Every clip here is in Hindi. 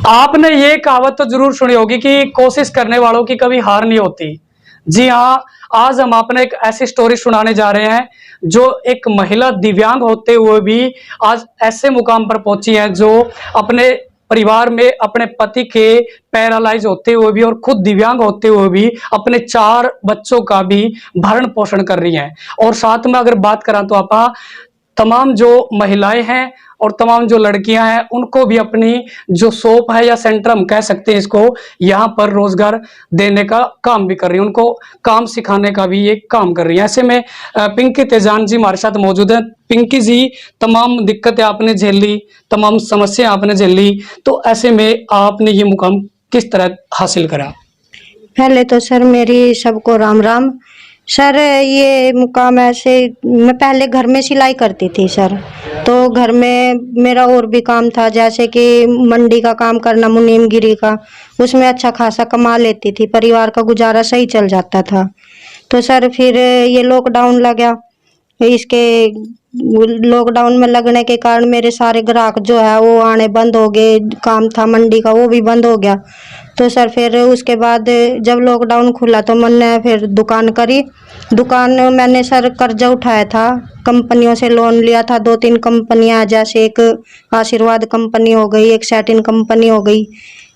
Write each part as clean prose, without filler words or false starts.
आपने ये कहावत तो जरूर सुनी होगी कि कोशिश करने वालों की कभी हार नहीं होती। जी हाँ, आज हम आपने एक ऐसी स्टोरी सुनाने जा रहे हैं, जो एक महिला दिव्यांग होते हुए भी आज ऐसे मुकाम पर पहुंची है, जो अपने परिवार में अपने पति के पैरालाइज होते हुए भी और खुद दिव्यांग होते हुए भी अपने 4 बच्चों का भी भरण पोषण कर रही हैं। और साथ में अगर बात करा तो आपा तमाम जो महिलाएं हैं और तमाम जो लड़कियां हैं, उनको भी अपनी जो शॉप है या सेंटर हम कह सकते हैं इसको, यहाँ पर रोजगार देने का काम भी कर रही है, उनको काम सिखाने का भी ये काम कर रही है। ऐसे में पिंकी तेजान जी हमारे साथ मौजूद हैं। पिंकी जी, तमाम दिक्कतें आपने झेल ली, तमाम समस्या आपने झेल ली, तो ऐसे में आपने ये मुकाम किस तरह हासिल करा? पहले तो सर मेरी सबको राम राम। सर ये मुकाम ऐसे, मैं पहले घर में सिलाई करती थी सर, तो घर में मेरा और भी काम था, जैसे कि मंडी का काम करना, मुनीमगिरी का, उसमें अच्छा खासा कमा लेती थी, परिवार का गुजारा सही चल जाता था। तो सर फिर ये लॉकडाउन लगा, इसके लॉकडाउन में लगने के कारण मेरे सारे ग्राहक जो है वो आने बंद हो गए, काम था मंडी का वो भी बंद हो गया। तो सर फिर उसके बाद जब लॉकडाउन खुला तो मैंने फिर दुकान करी। दुकान मैंने सर कर्जा उठाया था, कंपनियों से लोन लिया था, 2-3 कंपनियां, जैसे एक आशीर्वाद कंपनी हो गई, एक सैटिन कंपनी हो गई,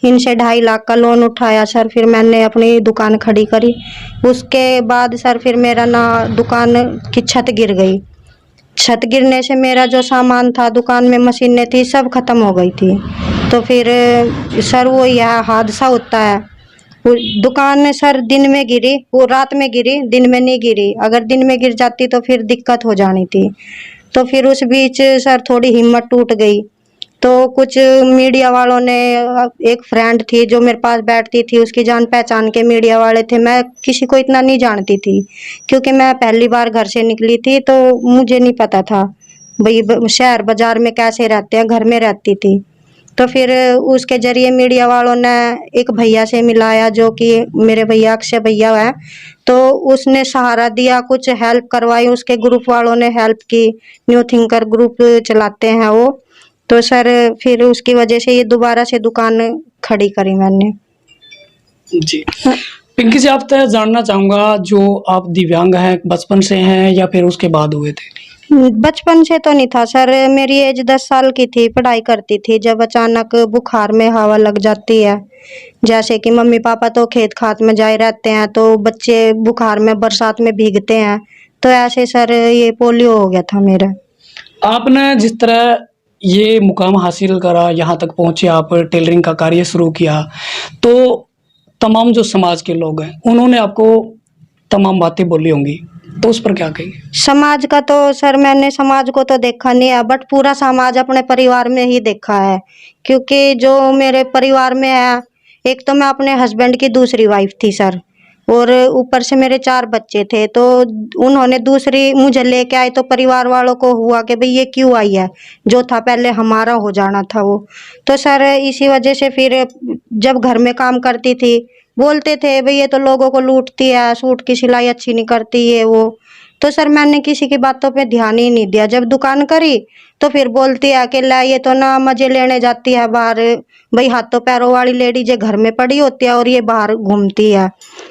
इनसे 2.5 लाख का लोन उठाया सर। फिर मैंने अपनी दुकान खड़ी करी। उसके बाद सर फिर मेरा ना दुकान की छत गिर गई। छत गिरने से मेरा जो सामान था, दुकान में मशीनें थी, सब खत्म हो गई थी। तो फिर सर वो यह हादसा होता है, वो दुकान सर दिन में गिरी, वो रात में गिरी, दिन में नहीं गिरी। अगर दिन में गिर जाती तो फिर दिक्कत हो जानी थी। तो फिर उस बीच सर थोड़ी हिम्मत टूट गई। तो कुछ मीडिया वालों ने, एक फ्रेंड थी जो मेरे पास बैठती थी, उसकी जान पहचान के मीडिया वाले थे, मैं किसी को इतना नहीं जानती थी, क्योंकि मैं पहली बार घर से निकली थी, तो मुझे नहीं पता था भाई शहर बाजार में कैसे रहते हैं, घर में रहती थी। तो फिर उसके जरिए मीडिया वालों ने एक भैया से मिलाया, जो कि मेरे भैया अक्षय भैया है, तो उसने सहारा दिया, कुछ हेल्प करवाई, उसके ग्रुप वालों ने हेल्प की, न्यू थिंकर ग्रुप चलाते हैं वो। तो सर फिर उसकी वजह से ये दोबारा से दुकान खड़ी करी मैंने। जी। पिंकी जी, आप तो जानना चाहूंगा, जो आप दिव्यांग हैं बचपन से हैं या फिर उसके बाद हुए थे? बचपन से तो नहीं था सर, मेरी एज 10 साल की थी, पढ़ाई करती थी, जब अचानक बुखार में हवा लग जाती है, जैसे कि मम्मी पापा तो खेत खात में जाए रहते हैं, तो बच्चे बुखार में बरसात में भीगते हैं, तो ऐसे सर ये पोलियो हो गया था मेरा। आपने जिस तरह ये मुकाम हासिल करा, यहाँ तक पहुँचे, आप टेलरिंग का कार्य शुरू किया, तो तमाम जो समाज के लोग हैं, उन्होंने आपको तमाम बातें बोली होंगी, तो उस पर क्या कहेंगे? समाज का तो सर मैंने समाज को तो देखा नहीं है, बट पूरा समाज अपने परिवार में ही देखा है, क्योंकि जो मेरे परिवार में है, एक तो मैं अपने हस्बैंड की दूसरी वाइफ थी सर, और ऊपर से मेरे 4 बच्चे थे, तो उन्होंने दूसरी मुझे लेके आए, तो परिवार वालों को हुआ कि भाई ये क्यों आई है, जो था पहले हमारा हो जाना था वो। तो सर इसी वजह से फिर जब घर में काम करती थी, बोलते थे भाई ये तो लोगों को लूटती है, सूट की सिलाई अच्छी नहीं करती है वो। तो सर मैंने किसी की बातों पे ध्यान ही नहीं दिया। जब दुकान करी तो फिर बोलती है कि ला ये तो ना मजे लेने जाती है बाहर, भाई हाथों पैरों वाली लेडीज घर में पड़ी होती है और ये बाहर घूमती है,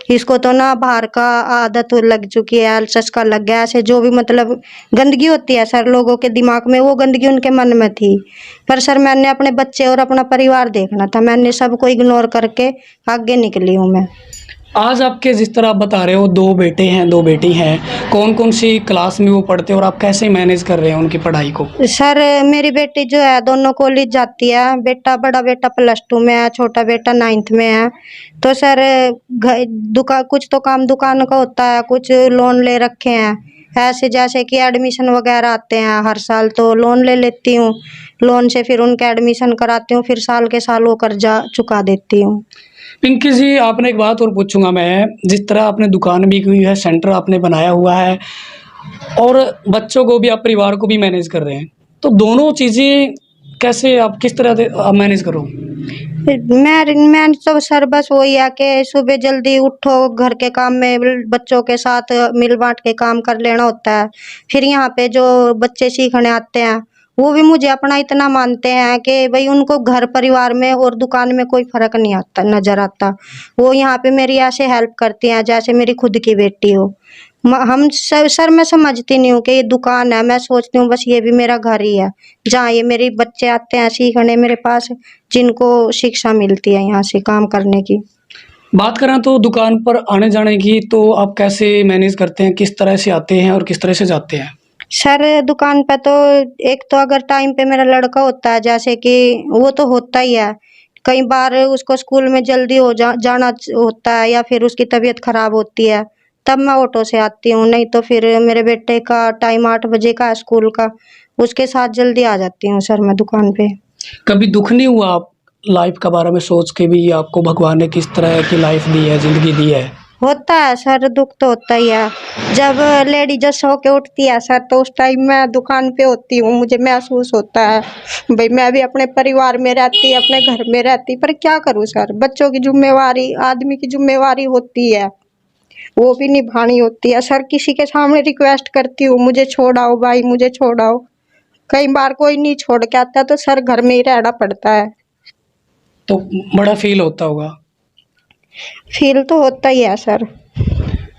इसको तो ना बाहर का आदत लग चुकी है, चस्का लग गया, ऐसे जो भी मतलब गंदगी होती है सर लोगों के दिमाग में, वो गंदगी उनके मन में थी। पर सर मैंने अपने बच्चे और अपना परिवार देखना था, मैंने सबको इग्नोर करके आगे निकली हूँ मैं। आज आपके जिस तरह आप बता रहे हो, 2 बेटे हैं, 2 बेटी हैं, कौन-कौन सी क्लास में वो पढ़ते हैं और आप कैसे मैनेज कर रहे हैं उनकी पढ़ाई को? सर मेरी बेटी जो है दोनों कॉलेज जाती है, बेटा बड़ा बेटा +2 में है, छोटा बेटा 9th में है। तो सर दुकान कुछ तो काम दुकान का होता है, कुछ लोन ले रखे हैं, ऐसे जैसे कि एडमिशन वगैरह आते हैं हर साल, तो लोन ले लेती हूँ, लोन से फिर उनका एडमिशन कराती हूँ, फिर साल के साल वो कर्जा चुका देती हूँ। पिंकी जी, आपने एक बात और पूछूंगा मैं, जिस तरह आपने दुकान भी की है, सेंटर आपने बनाया हुआ है और बच्चों को भी, आप परिवार को भी मैनेज कर रहे हैं, तो दोनों चीज़ें कैसे आप किस तरह से आप मैनेज करो? मैं तो सर बस वही है कि सुबह जल्दी उठो, घर के काम में बच्चों के साथ मिल बांट के काम कर लेना होता है। फिर यहाँ पे जो बच्चे सीखने आते हैं वो भी मुझे अपना इतना मानते हैं कि भाई उनको घर परिवार में और दुकान में कोई फर्क नहीं आता, नजर आता। वो यहाँ पे मेरी ऐसे हेल्प करती हैं जैसे मेरी खुद की बेटी हो। हम सर मैं समझती नहीं हूँ कि ये दुकान है, मैं सोचती हूँ बस ये भी मेरा घर ही है, जहाँ ये मेरे बच्चे आते हैं सीखने मेरे पास, जिनको शिक्षा मिलती है यहाँ से काम करने की। बात करें तो दुकान पर आने जाने की, तो आप कैसे मैनेज करते हैं, किस तरह से आते हैं और किस तरह से जाते हैं? सर दुकान पे तो एक तो अगर टाइम पे मेरा लड़का होता है, जैसे कि वो तो होता ही है, कई बार उसको स्कूल में जल्दी जाना होता है या फिर उसकी तबीयत खराब होती है, तब मैं ऑटो से आती हूँ। नहीं तो फिर मेरे बेटे का टाइम 8 बजे का है स्कूल का, उसके साथ जल्दी आ जाती हूँ सर मैं दुकान पे। कभी दुःख नहीं हुआ आप लाइफ के बारे में सोच के भी, आपको भगवान ने किस तरह की लाइफ दी है, ज़िंदगी दी है? होता है सर, दुख तो होता ही है। जब लेडीज सो के उठती है सर, तो उस टाइम मैं दुकान पे होती हूँ, मुझे महसूस होता है भाई मैं भी अपने परिवार में रहती, अपने घर में रहती, पर क्या करूँ सर, बच्चों की जिम्मेवारी, आदमी की जिम्मेवारी होती है, वो भी निभानी होती है सर। किसी के सामने रिक्वेस्ट करती हूँ मुझे छोड़ाओ भाई, मुझे छोड़ाओ, कई बार कोई नहीं छोड़ के आता, तो सर घर में ही रहना पड़ता है। तो बड़ा फील होता होगा। फील तो होता ही है सर।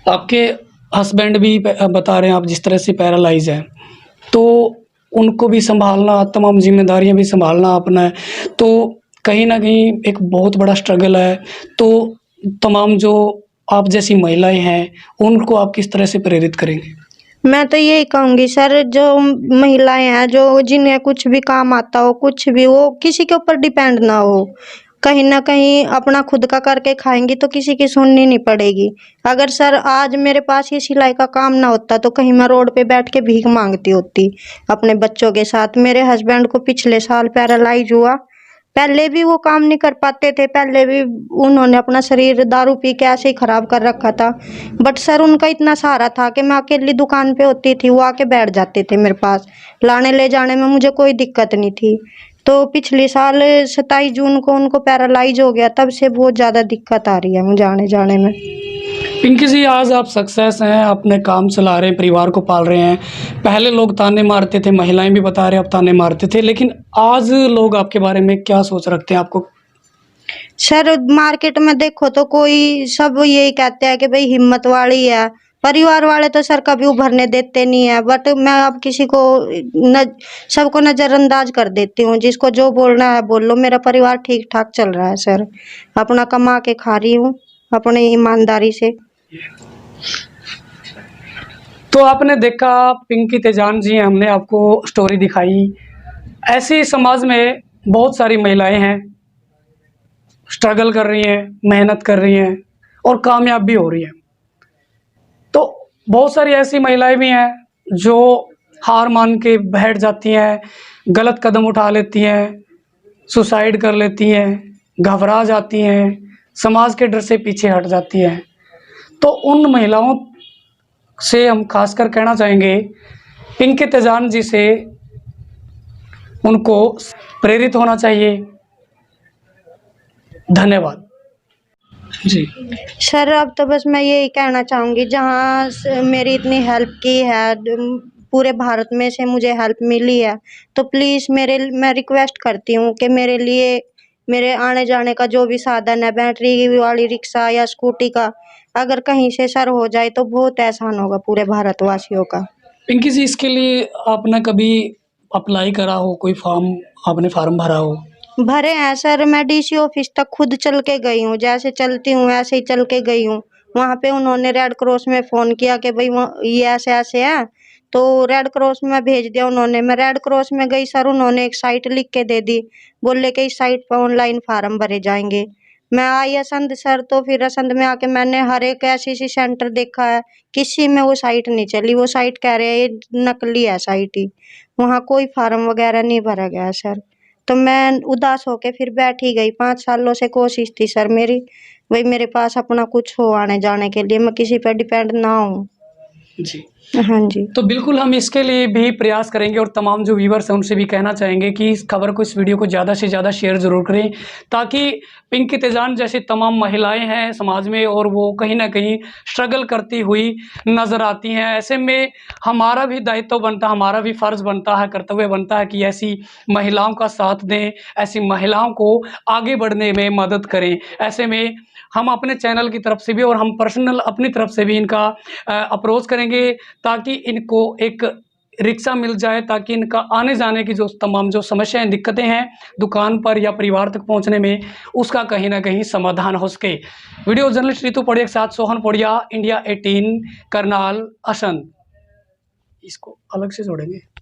आपके हस्बैंड भी बता रहे हैं आप जिस तरह से पैरालाइज हैं, तो उनको भी संभालना, तमाम जिम्मेदारियां भी संभालना अपना है, तो कहीं ना कहीं एक बहुत बड़ा स्ट्रगल है। तो तमाम जो आप जैसी महिलाएं हैं, उनको आप किस तरह से प्रेरित करेंगे? मैं तो यही कहूंगी सर, जो महिलाएं हैं, जो जिन्हें कुछ भी काम आता हो, कुछ भी, वो किसी के ऊपर डिपेंड ना हो, कहीं ना कहीं अपना खुद का करके खाएंगी तो किसी की सुननी नहीं पड़ेगी। अगर सर आज मेरे पास ये सिलाई का काम ना होता तो कहीं मैं रोड पे बैठ के भीख मांगती होती अपने बच्चों के साथ। मेरे हस्बैंड को पिछले साल पैरालाइज हुआ, पहले भी वो काम नहीं कर पाते थे, पहले भी उन्होंने अपना शरीर दारू पी के ऐसे ही खराब कर रखा था, बट सर उनका इतना सहारा था कि मैं अकेली दुकान पे होती थी, वो आके बैठ जाते थे मेरे पास, लाने ले जाने में मुझे कोई दिक्कत नहीं थी। तो पिछले साल 27 जून को उनको पैरालाइज हो गया, तब से बहुत ज़्यादा दिक्कत आ रही है मुझे आने जाने में। पिंकी जी, आज आप सक्सेस हैं, अपने काम चला रहे हैं, परिवार को पाल रहे हैं। पहले लोग ताने मारते थे, महिलाएं भी बता रहे हैं, अब ताने मारते थे, लेकिन आज लोग आपके बारे में क्या सोच रखते हैं आपको? सर मार्केट में देखो तो कोई सब यही कहते हैं कि भाई हिम्मत वाली है, परिवार वाले तो सर कभी उभरने देते नहीं है, बट मैं अब किसी को सबको नजरअंदाज कर देती हूँ, जिसको जो बोलना है बोल लो, मेरा परिवार ठीक ठाक चल रहा है सर, अपना कमा के खा रही हूँ अपने ईमानदारी से। तो आपने देखा पिंकी तेजान जी, हमने आपको स्टोरी दिखाई। ऐसी समाज में बहुत सारी महिलाएं हैं, स्ट्रगल कर रही हैं, मेहनत कर रही हैं और कामयाब भी हो रही हैं। तो बहुत सारी ऐसी महिलाएं भी हैं जो हार मान के बैठ जाती हैं, गलत कदम उठा लेती हैं, सुसाइड कर लेती हैं, घबरा जाती हैं, समाज के डर से पीछे हट जाती हैं। तो उन महिलाओं से हम खासकर कहना चाहेंगे, पिंकी तेजान जी से उनको प्रेरित होना चाहिए। धन्यवाद जी। सर अब तो बस मैं यही कहना चाहूँगी, जहाँ मेरी इतनी हेल्प की है, पूरे भारत में से मुझे हेल्प मिली है, तो प्लीज़ मैं रिक्वेस्ट करती हूँ कि मेरे लिए, मेरे आने जाने का जो भी साधन है, बैटरी वाली रिक्शा या स्कूटी का, अगर कहीं से सर हो जाए तो बहुत एहसान होगा पूरे भारतवासियों का। पिंकी जी, इसके लिए आपने कभी अप्लाई करा हो, कोई फॉर्म आपने फॉर्म भरा हो? भरे हैं सर, मैं डीसी ऑफिस तक खुद चल के गई हूँ, जैसे चलती हूँ ऐसे ही चल के गई हूँ। वहाँ पे उन्होंने रेड क्रॉस में फ़ोन किया कि भाई ये ऐसे ऐसे है, तो रेड क्रॉस में भेज दिया उन्होंने। मैं रेड क्रॉस में गई सर, उन्होंने एक साइट लिख के दे दी, बोले कि इस साइट पर ऑनलाइन फार्म भरे जाएंगे। मैं आई असंध सर, तो फिर असंध में आके मैंने हर एक ऐसी सेंटर देखा है, किसी में वो साइट नहीं चली, वो साइट कह रहे हैं ये नकली है साइट ही, वहाँ कोई फार्म वगैरह नहीं भरा गया सर। तो मैं उदास होके फिर बैठ ही गई। 5 सालों से कोशिश थी सर मेरी, भाई मेरे पास अपना कुछ हो आने जाने के लिए, मैं किसी पर डिपेंड ना हूँ। जी। हाँ जी। तो बिल्कुल हम इसके लिए भी प्रयास करेंगे और तमाम जो व्यूवर्स हैं उनसे भी कहना चाहेंगे कि इस खबर को, इस वीडियो को ज़्यादा से ज़्यादा शेयर ज़रूर करें, ताकि पिंकी तेजान जैसी तमाम महिलाएं हैं समाज में और वो कहीं न कहीं स्ट्रगल करती हुई नज़र आती हैं। ऐसे में हमारा भी दायित्व बनता है, हमारा भी फ़र्ज़ बनता है, कर्तव्य बनता है कि ऐसी महिलाओं का साथ दें, ऐसी महिलाओं को आगे बढ़ने में मदद करें। ऐसे में हम अपने चैनल की तरफ से भी और हम पर्सनल अपनी तरफ से भी इनका अप्रोच करेंगे, ताकि इनको एक रिक्शा मिल जाए, ताकि इनका आने-जाने की जो तमाम जो समस्याएँ, दिक्कतें हैं दुकान पर या परिवार तक पहुँचने में, उसका कहीं न कहीं समाधान हो सके। वीडियो जर्नलिस्ट रितु पौड़िया के साथ सोहन पौड़िया, इंडिया 18 करनाल असंध। इसको अलग से जोड़ेंगे।